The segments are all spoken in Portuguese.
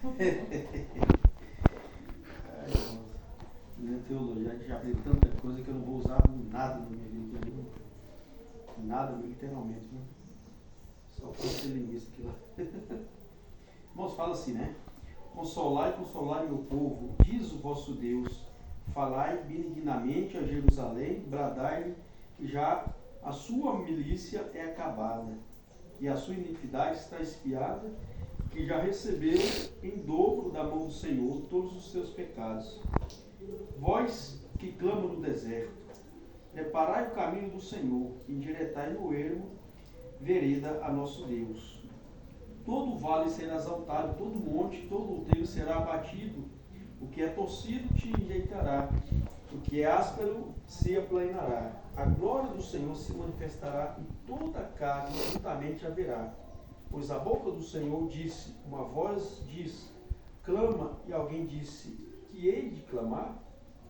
Ai, nossa. Na teologia a gente já aprende tanta coisa que eu não vou usar nada na minha vida. Nada, literalmente, né? Só para ser linguista aqui lá. Irmãos, fala assim, né? Consolai, consolai meu povo, diz o vosso Deus. Falai benignamente a Jerusalém, bradai-lhe que já a sua milícia é acabada, e a sua iniquidade está expiada, que já recebeu em dobro da mão do Senhor todos os seus pecados. Vós que clamam no deserto, preparai o caminho do Senhor, endireitai no ermo vereda a nosso Deus. Todo vale será exaltado, todo monte, todo outeiro será abatido. O que é torcido te enjeitará, o que é áspero se aplanará. A glória do Senhor se manifestará e toda a carne juntamente haverá. Pois a boca do Senhor disse, uma voz diz, clama, e alguém disse, que hei de clamar?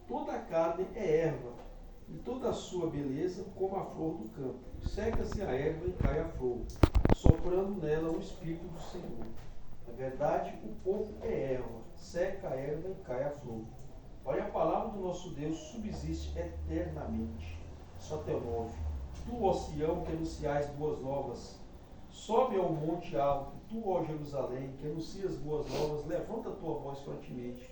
Toda a carne é erva, e toda a sua beleza como a flor do campo. Seca-se a erva e cai a flor, soprando nela o Espírito do Senhor. Na verdade, o povo é erva, seca a erva e cai a flor. Olha, a palavra do nosso Deus subsiste eternamente. Só teu 9. Tu, ó Sião, que anunciais boas novas, sobe ao monte alto, tu, ó Jerusalém, que anuncias boas novas, levanta a tua voz fortemente.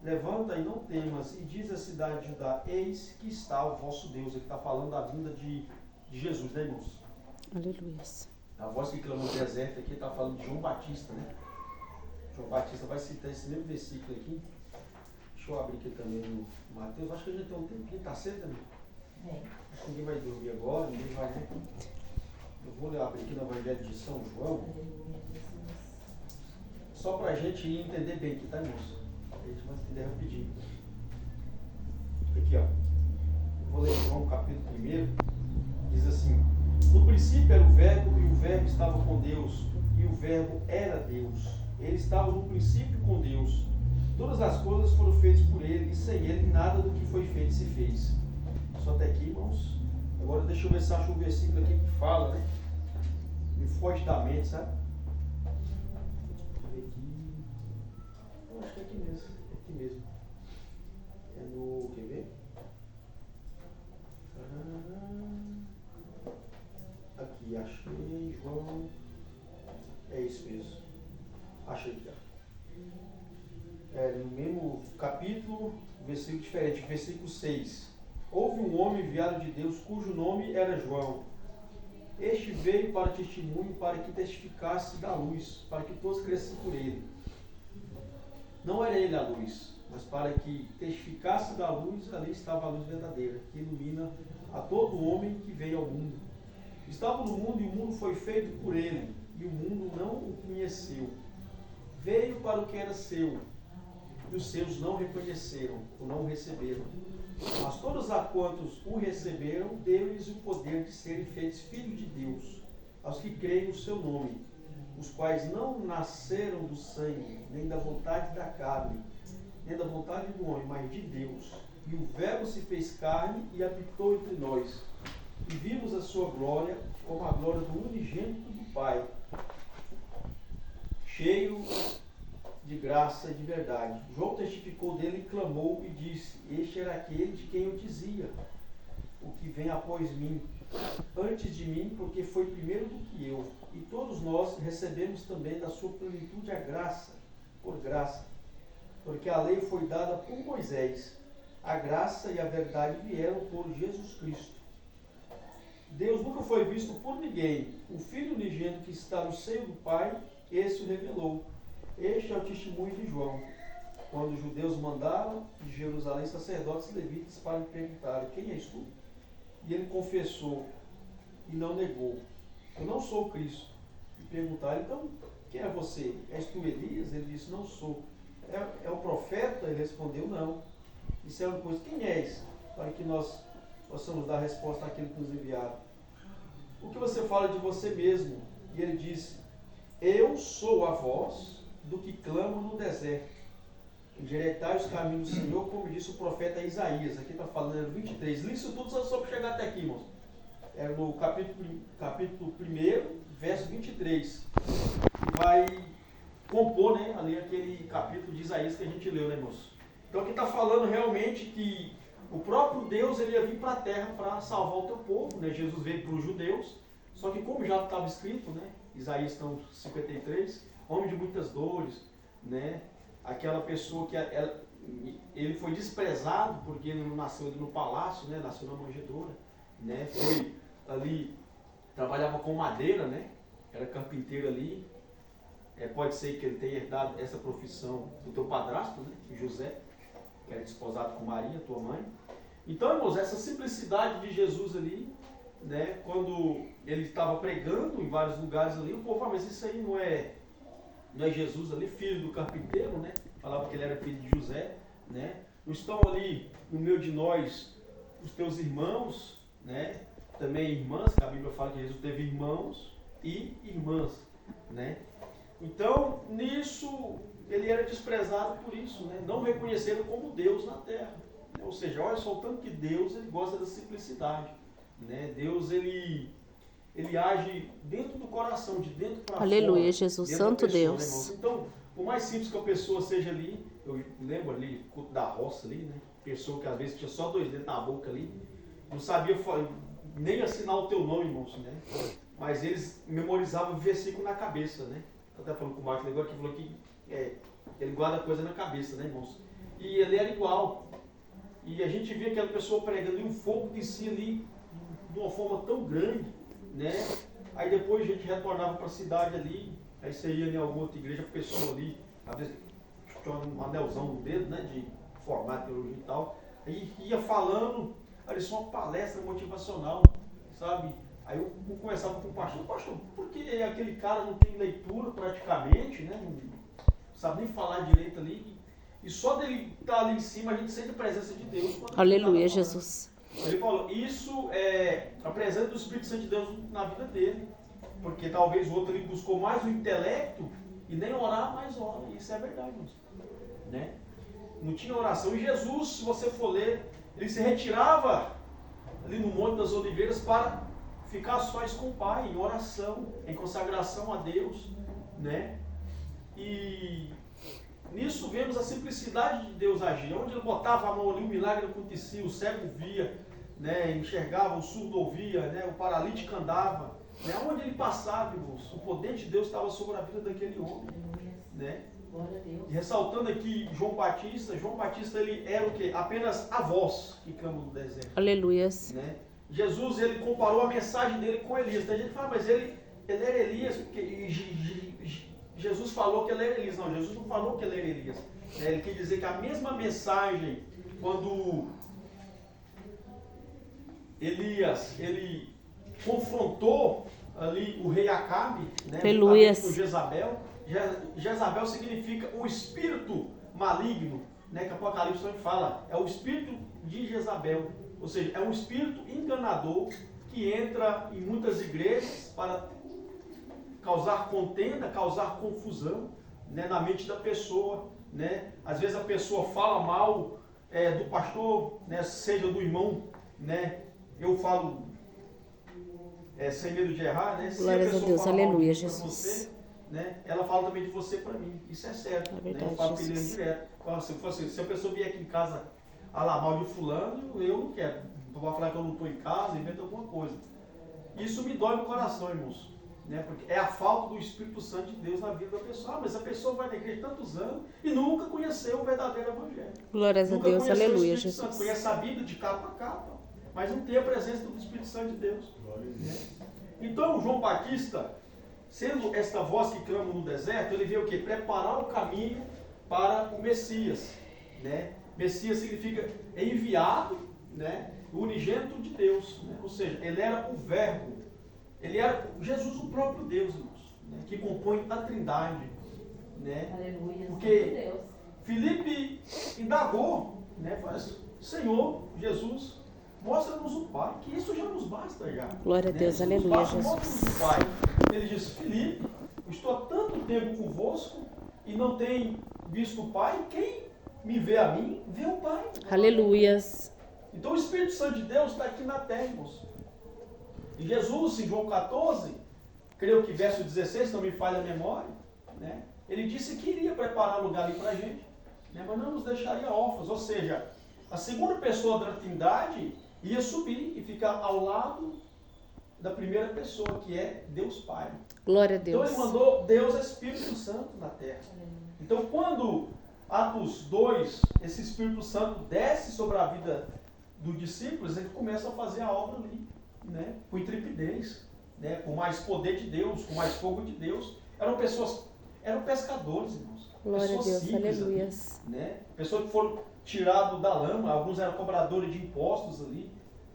Levanta e não temas, e diz a cidade de Judá, eis que está o vosso Deus. Ele está falando da vinda de Jesus, né, irmãos? Aleluia. A voz que clama no deserto aqui está falando de João Batista, né? João Batista vai citar esse mesmo versículo aqui. Deixa eu abrir aqui também no Mateus. Acho que a gente tem um tempinho, está cedo, né? Acho que ninguém vai dormir agora, ninguém vai, né? Eu vou abrir aqui no Evangelho de São João. Só para a gente entender bem aqui, tá, irmãos? A gente vai entender rapidinho. Aqui, ó. Eu vou ler João capítulo 1. Diz assim: no princípio era o verbo, e o verbo estava com Deus, e o verbo era Deus. Ele estava no princípio com Deus. Todas as coisas foram feitas por ele, e sem ele nada do que foi feito se fez. Só até aqui, irmãos. Agora deixa eu ver se acho um versículo aqui que fala, né? Me foge da mente, sabe? Deixa eu ver aqui. Eu acho que é aqui mesmo. É aqui mesmo. É no. Quer ver? Aqui, achei, João. É isso mesmo. Achei aqui, ó. No mesmo capítulo, versículo diferente, versículo 6. Houve um homem enviado de Deus, cujo nome era João. Este veio para testemunho, para que testificasse da luz, para que todos crescessem por ele. Não era ele a luz, mas para que testificasse da luz, ali estava a luz verdadeira, que ilumina a todo homem que veio ao mundo. Estava no mundo e o mundo foi feito por ele, e o mundo não o conheceu. Veio para o que era seu, e os seus não reconheceram, ou não o receberam. Mas todos a quantos o receberam, deu-lhes o poder de serem feitos filhos de Deus, aos que creem no seu nome, os quais não nasceram do sangue, nem da vontade da carne, nem da vontade do homem, mas de Deus. E o Verbo se fez carne e habitou entre nós. E vimos a sua glória, como a glória do unigênito do Pai, cheio de graça e de verdade. João testificou dele e clamou e disse: este era aquele de quem eu dizia, o que vem após mim, antes de mim, porque foi primeiro do que eu. E todos nós recebemos também da sua plenitude a graça, por graça, porque a lei foi dada por Moisés, a graça e a verdade vieram por Jesus Cristo. Deus nunca foi visto por ninguém. O Filho unigênito que está no seio do Pai, esse o revelou. Este é o testemunho de João, quando os judeus mandaram de Jerusalém sacerdotes e levitas para lhe perguntarem: quem és tu? E ele confessou e não negou: eu não sou o Cristo. E perguntaram: então, quem é você? És tu Elias? Ele disse: não sou. É o profeta? Ele respondeu: não. Disseram depois: quem és? Para que nós possamos dar resposta àquilo que nos enviaram. O que você fala de você mesmo? E ele disse: eu sou a voz do que clama no deserto. Endireitai os caminhos do Senhor, como disse o profeta Isaías. Aqui está falando no 23. Li isso tudo só para chegar até aqui, irmãos. É no capítulo 1, verso 23. Que vai compor, né, ali aquele capítulo de Isaías que a gente leu, né, moço? Então aqui está falando realmente que o próprio Deus ele ia vir para a terra para salvar o teu povo, né? Jesus veio para os judeus, só que como já estava escrito, né? Isaías 53, homem de muitas dores, né? Aquela pessoa que ele foi desprezado porque ele não nasceu ali no palácio, né? Nasceu na manjedoura, né? Foi ali, trabalhava com madeira, né? Era carpinteiro ali. Pode ser que ele tenha herdado essa profissão do teu padrasto, né? José, que era desposado com Maria, tua mãe. Então, irmãos, essa simplicidade de Jesus ali, né? Quando ele estava pregando em vários lugares ali, o povo, mas isso aí não é Jesus ali, filho do carpinteiro, né? Falava que ele era filho de José, né? Não estão ali no meio de nós os teus irmãos, né? Também irmãs, que a Bíblia fala que Jesus teve irmãos e irmãs, né? Então, nisso, ele era desprezado por isso, né? Não reconhecendo como Deus na terra. Ou seja, olha só o tanto que Deus ele gosta da simplicidade, né? Deus, ele age dentro do coração, de dentro para fora. Aleluia, Jesus, Santo pessoa, Deus. Né, então, por mais simples que a pessoa seja ali, eu lembro ali, culto da roça ali, né? Pessoa que às vezes tinha só 2 dedos na boca ali, não sabia nem assinar o teu nome, irmãos, né? Mas eles memorizavam o versículo na cabeça, né? Estou até falando com o Marcos agora que falou que ele guarda coisa na cabeça, né, irmãos? E ele era igual. E a gente via aquela pessoa pregando e um fogo de si ali, de uma forma tão grande, né? Aí depois a gente retornava para a cidade ali, aí você ia em alguma outra igreja, a pessoa ali, às vezes tinha um anelzão no dedo, né, de formato, teologia e tal, aí ia falando, parecia uma palestra motivacional, sabe? Aí eu conversava com o pastor, porque aquele cara não tem leitura praticamente, né? Não sabe nem falar direito ali, e só dele estar ali em cima a gente sente a presença de Deus. Aleluia, Jesus. Ele falou, isso é a presença do Espírito Santo de Deus na vida dele, porque talvez o outro ele buscou mais o intelecto e nem orar, mais ora, isso é verdade, né? Não tinha oração, e Jesus, se você for ler, ele se retirava ali no Monte das Oliveiras para ficar sós com o Pai, em oração, em consagração a Deus, né? E nisso vemos a simplicidade de Deus agir. Onde ele botava a mão ali, o milagre acontecia, o cego via, né? Enxergava, o surdo ouvia, né? O paralítico andava, né? Onde ele passava, irmãos, o poder de Deus estava sobre a vida daquele homem, né? E ressaltando aqui João Batista ele era o quê? Apenas a voz que clama no deserto. Aleluias. Né? Jesus, ele comparou a mensagem dele com Elias. Tem gente que fala, mas ele era Elias, porque Jesus falou que ele era Elias. Não, Jesus não falou que ele era Elias. Ele quer dizer que a mesma mensagem, quando Elias, ele confrontou ali o rei Acabe, né, com Jezabel. Jezabel significa o espírito maligno, né, que Apocalipse também fala. É o espírito de Jezabel. Ou seja, é um espírito enganador que entra em muitas igrejas para causar contenda, causar confusão, né, na mente da pessoa, né? Às vezes a pessoa fala mal do pastor, né, seja do irmão, né? Eu falo sem medo de errar, né? Glória a Deus, aleluia, Jesus. Você, né, ela fala também de você para mim. Isso é certo. É verdade, né? Eu falo Jesus. direto. Se a pessoa vier aqui em casa falar mal de fulano, eu não quero. Eu vou falar que eu não estou em casa, inventa alguma coisa. Isso me dói no coração, irmãos. Né? Porque é a falta do Espírito Santo de Deus na vida da pessoa. Mas a pessoa vai na igreja tantos anos e nunca conheceu o verdadeiro Evangelho. Glórias a Deus, aleluia, Jesus. Santo, conhece a Bíblia de capa a capa, mas não tem a presença do Espírito Santo de Deus. Né? Então, João Batista, sendo esta voz que clama no deserto, ele veio o quê? Preparar o caminho para o Messias. Né? Messias significa enviado, né? O unigênito de Deus. Né? Ou seja, ele era o Verbo. Ele era Jesus, o próprio Deus, irmãos, né? Que compõe a Trindade. Né? Aleluia. Porque Filipe indagou, né? Falou assim, Senhor, Jesus, mostra-nos o Pai, que isso já nos basta já. Glória a Deus, Né? aleluia, Mostra-nos Jesus. o Pai. Ele disse, Filipe, eu estou há tanto tempo convosco e não tenho visto o Pai, quem me vê a mim, vê o Pai. Aleluias. Então o Espírito Santo de Deus está aqui na terra, irmãos. E Jesus, em João 14, creio que verso 16, não me falha a memória, né? ele disse que iria preparar lugar ali para a gente, né? Mas não nos deixaria órfãos. Ou seja, a segunda pessoa da Trindade ia subir e ficar ao lado da primeira pessoa, que é Deus Pai. Glória a Então Deus. ele mandou Deus Espírito Santo na terra. Então quando Atos 2, esse Espírito Santo desce sobre a vida dos discípulos, ele começa a fazer a obra ali, né? Com intrepidez, né? Com mais poder de Deus, com mais fogo de Deus. Eram pescadores, irmãos. Glória a Pessoas Deus. simples Aleluias. ali, né? Pessoas que foram tirados da lama, alguns eram cobradores de impostos ali,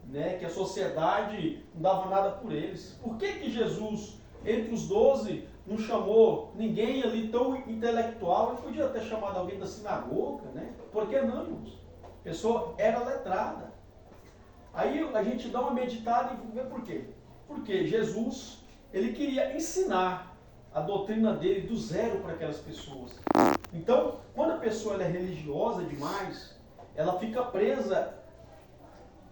né? Que a sociedade não dava nada por eles. Por que Jesus, entre os 12, não chamou ninguém ali tão intelectual? Ele podia ter chamado alguém da sinagoga, né? Por que não, irmãos? A pessoa era letrada. Aí a gente dá uma meditada e vê por quê. Porque Jesus, ele queria ensinar a doutrina dele do zero para aquelas pessoas. Então, quando a pessoa ela é religiosa demais, ela fica presa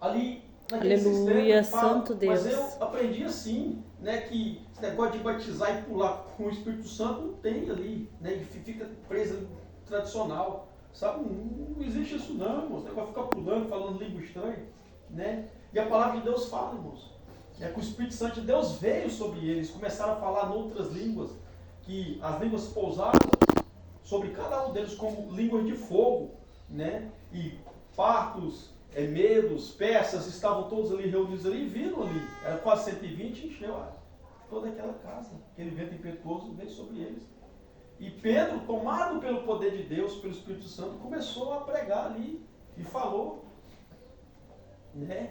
ali naquele Aleluia, sistema. Fala, Santo Deus. mas eu aprendi assim, né, que esse negócio de batizar e pular com o Espírito Santo não tem ali, né, e fica preso ali, tradicional. Sabe, não existe isso não, irmãos. O negócio fica pulando, falando língua estranha, né? E a palavra de Deus fala, irmãos, é que o Espírito Santo de Deus veio sobre eles, começaram a falar em outras línguas, que as línguas pousaram sobre cada um deles como línguas de fogo, né? E partos, medos, persas estavam todos ali reunidos ali e viram ali, era quase 120, encheu toda aquela casa. Aquele vento impetuoso veio sobre eles. E Pedro, tomado pelo poder de Deus, pelo Espírito Santo, começou a pregar ali e falou, né?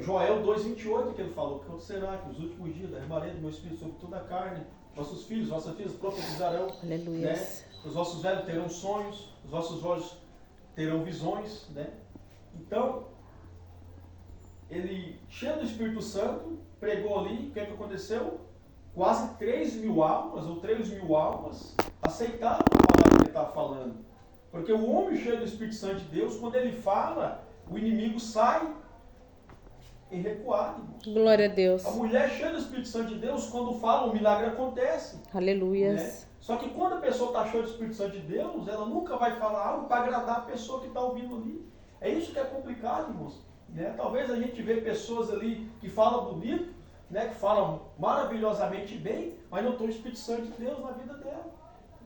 Joel 2,28, que ele falou: que acontecerá que nos últimos dias derramarei do meu Espírito sobre toda a carne, vossos filhos, vossas filhas profetizarão, Aleluia. né? Os vossos velhos terão sonhos, os vossos olhos terão visões, né? Então, ele, cheio do Espírito Santo, pregou ali. O que é que aconteceu? Quase 3.000 almas, ou 3.000 almas, aceitaram a palavra que ele estava falando. Porque o homem cheio do Espírito Santo de Deus, quando ele fala, o inimigo sai em recuado, irmãos. Glória a Deus. A mulher cheia do Espírito Santo de Deus, quando fala, o milagre acontece. Aleluia. Né? Só que quando a pessoa está cheia do Espírito Santo de Deus, ela nunca vai falar algo para agradar a pessoa que está ouvindo ali. É isso que é complicado, irmãos. Né? Talvez a gente vê pessoas ali que falam bonito, né? Que falam maravilhosamente bem, mas não tem o Espírito Santo de Deus na vida dela.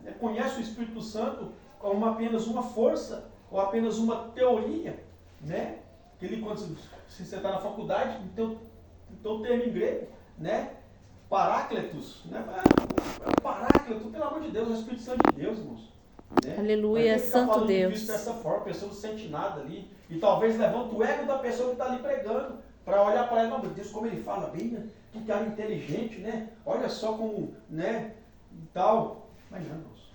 Né? Conhece o Espírito Santo como apenas uma força, ou apenas uma teoria, né? Que ele, quando você está na faculdade, tem o termo em grego, né? Parácletos, né? É o Paráclito, pelo amor de Deus, é o Espírito Santo de Deus, irmãos. Né? Aleluia, Santo Deus. Isso dessa forma, a pessoa não sente nada ali, e talvez levanta o ego da pessoa que está ali pregando, para olhar para ela: não, meu Deus, como ele fala bem, né? Que cara inteligente, né? Olha só como, né? E tal. Mas não, irmãos.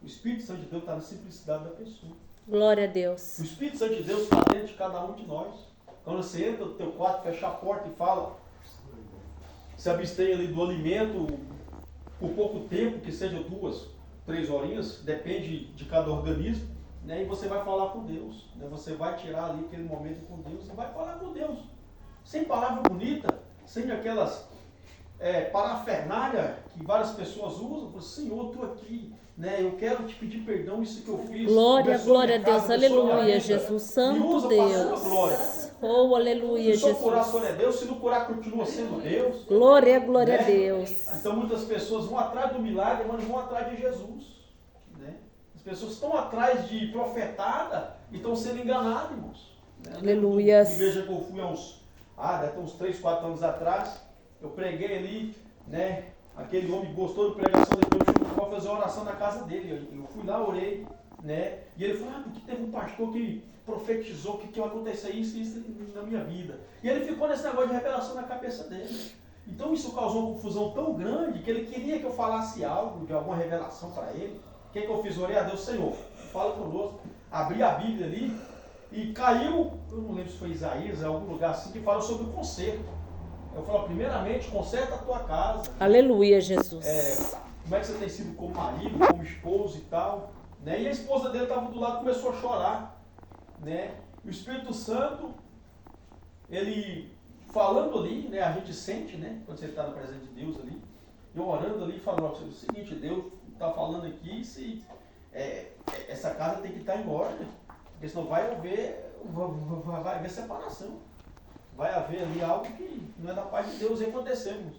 O Espírito Santo de Deus está na simplicidade da pessoa. Glória a Deus. O Espírito Santo de Deus está dentro de cada um de nós. Quando você entra no teu quarto, fecha a porta e fala, se abstém ali do alimento por pouco tempo, que seja 2, 3 horinhas, depende de cada organismo, né? E você vai falar com Deus, né? Você vai tirar ali aquele momento com Deus e vai falar com Deus. Sem palavra bonita, sem aquelas parafernália que várias pessoas usam. Senhor, estou aqui, né? Eu quero te pedir perdão, isso que eu fiz. Glória, glória a casa, Deus, aleluia, Jesus, Santo Deus. Oh, aleluia, se só curar, Jesus. só é Deus, se não curar, continua sendo Deus. Glória, glória né? a Deus. Então muitas pessoas vão atrás do milagre, mas não vão atrás de Jesus. Né? As pessoas estão atrás de profetada e estão sendo enganadas, irmãos. Né? Aleluia. Na igreja que eu fui deve ter uns 3, 4 anos atrás, eu preguei ali, né? Aquele homem gostou da pregação, depois eu fui fazer uma oração na casa dele. Eu fui lá, orei, né? E ele falou: porque teve um pastor que profetizou que ia acontecer isso e isso na minha vida. E ele ficou nesse negócio de revelação na cabeça dele. Então isso causou uma confusão tão grande que ele queria que eu falasse algo, de alguma revelação para ele. O que eu fiz? Orei a Deus: Senhor, fala conosco. Abri a Bíblia ali e caiu, eu não lembro se foi Isaías, algum lugar assim, que fala sobre o conserto. Eu falo: primeiramente, conserta a tua casa. Aleluia, Jesus. Como é que você tem sido como marido, como esposo e tal. Né? E a esposa dele estava do lado e começou a chorar. Né? E o Espírito Santo, ele falando ali, né? A gente sente, né? Quando você está na presença de Deus ali. eu orando ali, falando o seguinte, Deus está falando aqui, se essa casa tem que estar em ordem, porque senão vai haver separação. Vai haver ali algo que não é da paz de Deus e acontecemos.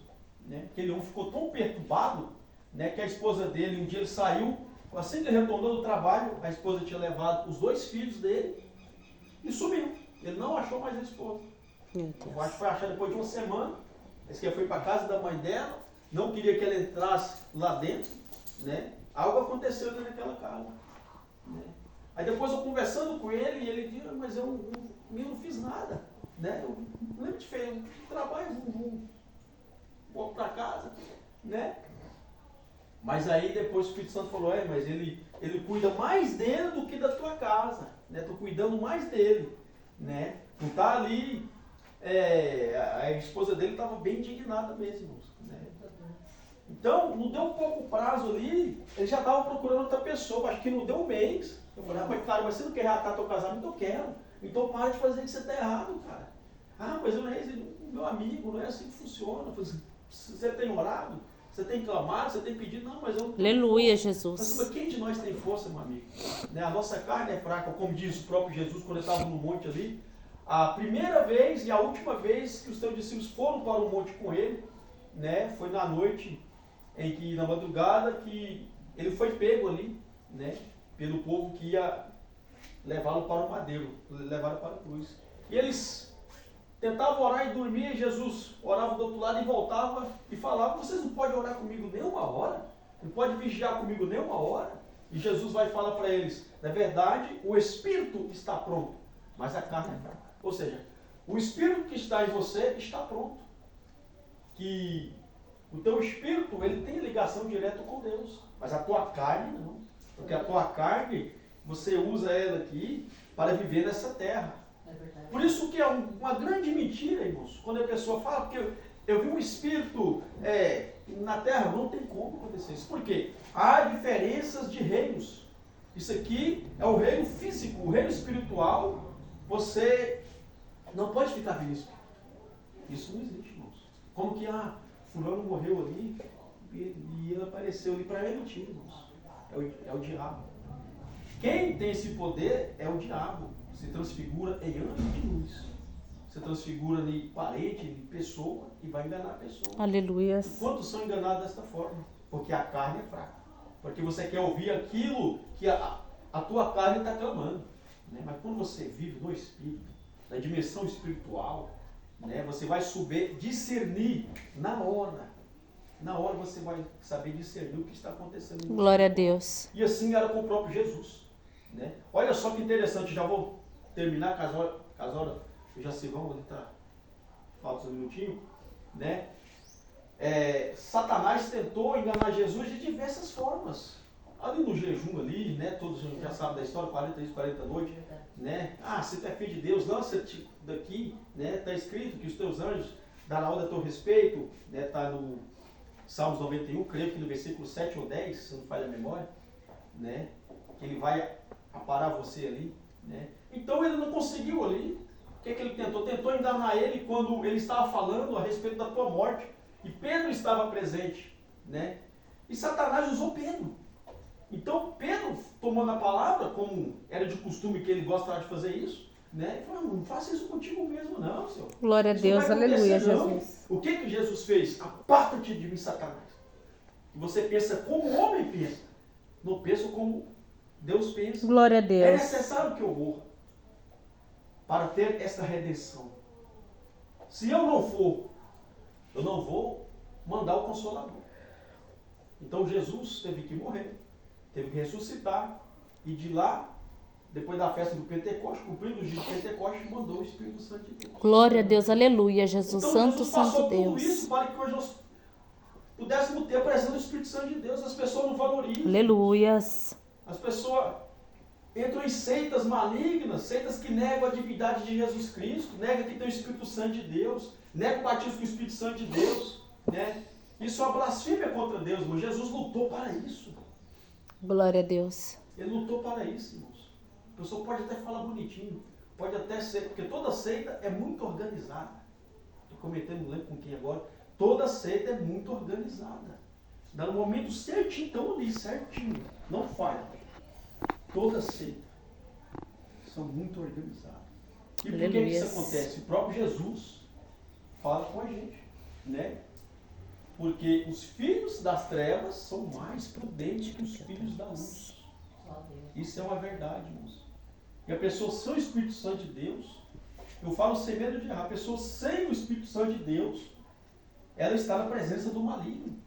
Né? Aquele homem ficou tão perturbado, né, que a esposa dele, um dia ele saiu, assim que ele retornou do trabalho, a esposa tinha levado os 2 filhos dele e sumiu. Ele não achou mais a esposa. Eu acho que foi achar depois de uma semana. Esse que foi para a casa da mãe dela, não queria que ela entrasse lá dentro, né? Algo aconteceu ali naquela casa. Né? Aí depois eu conversando com ele, e ele disse, mas eu não fiz nada. Né? Eu não lembro de feio, eu trabalho, volto para casa. Né? Mas aí depois o Espírito Santo falou, mas ele cuida mais dele do que da tua casa. Né? Estou cuidando mais dele. Né? Não está ali. A esposa dele estava bem indignada mesmo. Né? Então, não deu um pouco prazo ali, ele já estava procurando outra pessoa, acho que não deu um mês. Eu falei, mas cara, mas você não quer reatar teu casamento? Eu quero. Então para de fazer isso, você está errado, cara. Mas eu não é meu amigo, não é assim que funciona. Eu falei, você tem orado? Você tem clamado? Você tem pedido? Não, mas eu... Aleluia, Jesus. Mas quem de nós tem força, meu amigo? Né? A nossa carne é fraca, como diz o próprio Jesus quando ele estava no monte ali. A primeira vez e a última vez que os teus discípulos foram para o monte com ele, né, foi na noite, em que, na madrugada, que ele foi pego ali, né, pelo povo que ia levá-lo para o madeiro, levá-lo para a cruz. E eles tentavam orar e dormir, e Jesus orava do outro lado e voltava e falava, vocês não podem orar comigo nem uma hora? Não pode vigiar comigo nem uma hora? E Jesus vai falar para eles, na verdade, o espírito está pronto, mas a carne é fraca. Ou seja, o espírito que está em você está pronto. Que o teu espírito, ele tem ligação direta com Deus. Mas a tua carne não. Porque a tua carne, você usa ela aqui para viver nessa terra. Por isso que é uma grande mentira, irmãos. Quando a pessoa fala, porque eu vi um espírito na terra, não tem como acontecer isso. Por quê? Há diferenças de reinos. Isso aqui é o reino físico, o reino espiritual. Você não pode ficar vendo isso. Isso não existe, irmãos. Como que fulano morreu ali e ele apareceu ali, para mim é mentira, irmãos. É o diabo. Quem tem esse poder é o diabo. Se transfigura em anjo de luz. Se transfigura em parente, em pessoa e vai enganar a pessoa. Aleluia. Quantos são enganados desta forma? Porque a carne é fraca. Porque você quer ouvir aquilo que a tua carne está clamando. Né? Mas quando você vive no Espírito, na dimensão espiritual, né, você vai saber discernir na hora. Na hora você vai saber discernir o que está acontecendo. Glória a Deus. E assim era com o próprio Jesus. Né? Olha só que interessante, já vou terminar, caso horas já se vão, ali tá, falta um minutinho. Né? Satanás tentou enganar Jesus de diversas formas. Ali no jejum ali, né, todos já sabem da história, 40 dias, 40 noites, né? Se tu é filho de Deus, lança-te daqui, né? Está escrito que os teus anjos darão ordem a teu respeito, né? Está no Salmos 91, creio que no versículo 7 ou 10, se não falha a memória, né? Que ele vai aparar você ali, né? Então ele não conseguiu ali. O que ele tentou? Tentou enganar ele quando ele estava falando a respeito da tua morte. E Pedro estava presente, né? E Satanás usou Pedro. Então Pedro, tomando a palavra, como era de costume que ele gostava de fazer isso, né? Ele falou, não faça isso contigo mesmo não, Senhor. Glória a Deus, aleluia, Jesus. O que Jesus fez? Aparta-te de mim, Satanás. Você pensa como o homem pensa, não pensa como Deus pensa. Glória a Deus. É necessário que eu morra para ter essa redenção. Se eu não for, eu não vou mandar o Consolador. Então Jesus teve que morrer, teve que ressuscitar, e de lá, depois da festa do Pentecostes, cumprindo o dia de Pentecostes, mandou o Espírito Santo de Deus. Glória a Deus, aleluia, Jesus, então, santo, Jesus santo passou Deus. tudo isso para que hoje nós pudéssemos ter a presença do Espírito Santo de Deus. As pessoas não valorizam. Aleluias. As pessoas entram em seitas malignas, seitas que negam a divindade de Jesus Cristo, negam que tem o Espírito Santo de Deus, negam o batismo com o Espírito Santo de Deus, né? Isso é uma blasfêmia contra Deus, irmão. Jesus lutou para isso. Glória a Deus. Ele lutou para isso, irmãos. A pessoa pode até falar bonitinho, pode até ser, porque toda seita é muito organizada. Estou comentando, não lembro com quem agora. Toda seita é muito organizada. Dá no momento certinho, então ali, certinho. Não falha. Toda seita são muito organizadas. E por que isso acontece? O próprio Jesus fala com a gente, né? Porque os filhos das trevas são mais prudentes que os filhos da luz. Isso é uma verdade, irmãos. E a pessoa sem o Espírito Santo de Deus, eu falo sem medo de errar, a pessoa sem o Espírito Santo de Deus, ela está na presença do maligno.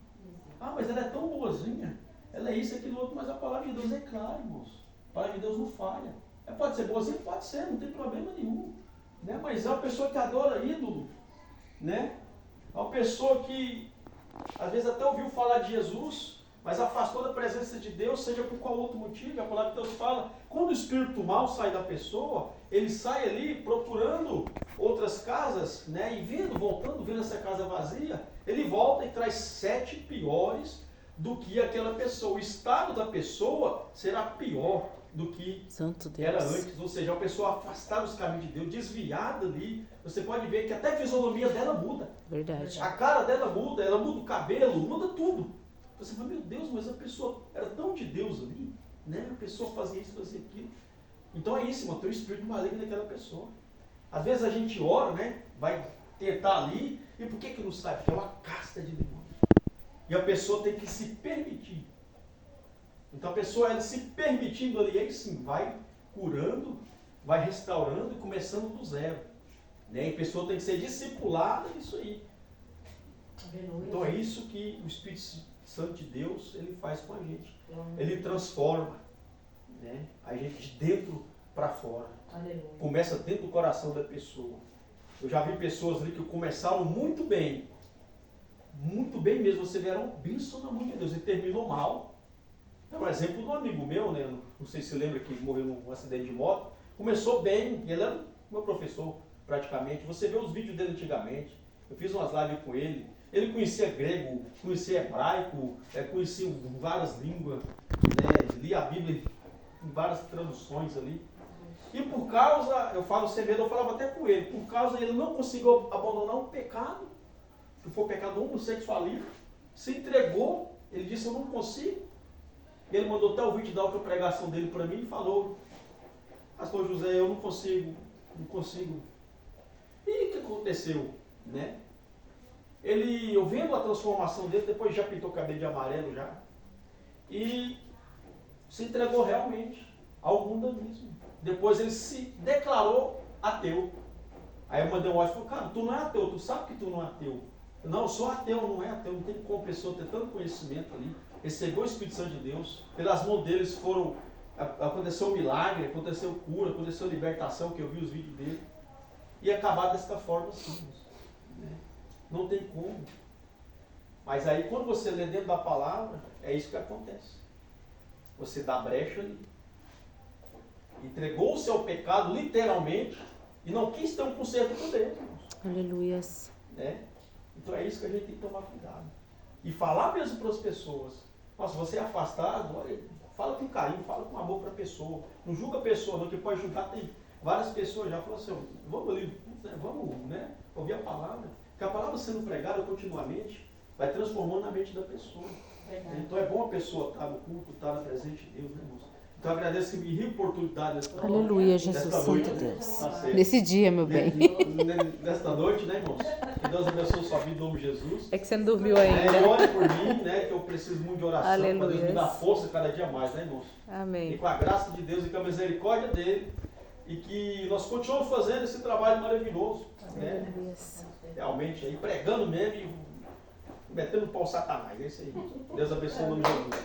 Ah, mas ela é tão boazinha, ela é isso, aquilo, outro, mas a palavra de Deus é clara, irmãos. A palavra de Deus não falha. Pode ser boazinha? Pode ser, não tem problema nenhum. Né? Mas é uma pessoa que adora ídolo, né? É uma pessoa que às vezes até ouviu falar de Jesus, mas afastou da presença de Deus, seja por qual outro motivo. A palavra de Deus fala, quando o espírito mal sai da pessoa, ele sai ali procurando outras casas, né? E voltando, vendo essa casa vazia, ele volta e traz 7 piores do que aquela pessoa. O estado da pessoa será pior do que era antes. Ou seja, a pessoa afastada dos caminhos de Deus, desviada ali. Você pode ver que até a fisionomia dela muda. Verdade. A cara dela muda, ela muda o cabelo, muda tudo. Você fala, meu Deus, mas a pessoa era tão de Deus ali, né? A pessoa fazia isso, fazia aquilo. Então é isso, irmão, tem um espírito maligno daquela pessoa. Às vezes a gente ora, né? Vai tentar ali, e por que não sai? Porque é uma casta de demônios. E a pessoa tem que se permitir. Então a pessoa, ela se permitindo ali, aí sim, vai curando, vai restaurando e começando do zero. Né? E a pessoa tem que ser discipulada nisso aí. Então é isso que o Espírito Santo de Deus, ele faz com a gente. Ele transforma, né? A gente de dentro para fora. Começa dentro do coração da pessoa. Eu já vi pessoas ali que começaram muito bem mesmo. Você vê, era uma bênção na mão de Deus. Ele terminou mal. É um exemplo de um amigo meu, né? Não sei se lembra que morreu num acidente de moto. Começou bem, ele era meu professor praticamente. Você vê os vídeos dele antigamente. Eu fiz umas lives com ele. Ele conhecia grego, conhecia hebraico, conhecia várias línguas, né? Lia a Bíblia em várias traduções ali. E por causa, eu falo sem medo, eu falava até com ele, por causa ele não conseguiu abandonar um pecado, que foi o pecado homossexualismo, se entregou, ele disse, eu não consigo. Ele mandou até o vídeo da autopregação dele para mim e falou, pastor José, eu não consigo. E o que aconteceu? Né? Eu vendo a transformação dele, depois já pintou o cabelo de amarelo já, e se entregou realmente ao mundanismo. Depois ele se declarou ateu. Aí eu mandei um áudio e falei, cara, tu não é ateu, tu sabe que tu não é ateu. Não, eu sou ateu, não é ateu, não tem como a pessoa ter tanto conhecimento ali. Recebeu o Espírito Santo de Deus, pelas mãos deles aconteceu um milagre, aconteceu cura, aconteceu libertação, que eu vi os vídeos dele. E acabar desta forma assim, né? Não tem como. Mas aí quando você lê dentro da palavra, é isso que acontece. Você dá brecha ali. Entregou-se ao pecado literalmente e não quis ter um conserto com Deus. Aleluias. Né? Então é isso que a gente tem que tomar cuidado. E falar mesmo para as pessoas. Nossa, você é afastado, olha, fala com carinho, fala com amor para a pessoa. Não julga a pessoa, não, que pode julgar. Tem várias pessoas já falam assim, vamos ali, vamos, né, ouvir a palavra. Porque a palavra sendo pregada continuamente vai transformando na mente da pessoa. Verdade. Então é bom a pessoa estar no culto, estar na presença de Deus, né, irmãos? Então eu agradeço que me ri a oportunidade desta noite. Aleluia, Jesus noite, Santo né? Deus. Tá Nesse dia, meu bem. Nesta noite, né, irmãos? Que Deus abençoe sua vida em nome de Jesus. É que você não dormiu ainda. E ore por mim, né? Que eu preciso muito de oração. Aleluia. Para Deus me dar força cada dia mais, né, irmãos? Amém. E com a graça de Deus e com a misericórdia dele. E que nós continuamos fazendo esse trabalho maravilhoso. Né? Realmente, aí pregando mesmo e metendo pau Satanás. É isso aí. Deus abençoe o nome de Jesus.